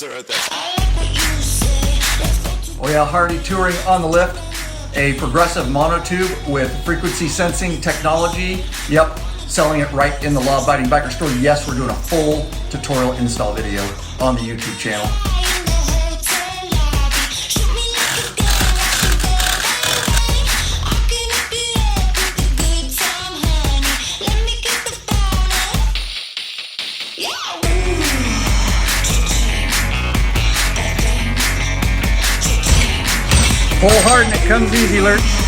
that's right there. Oh yeah, Harley touring on the lift. A progressive monotube with frequency sensing technology. Yep, selling it right in the law-abiding biker store. Yes, we're doing a full tutorial install video on the YouTube channel. Full hard and it comes easy, Lurch.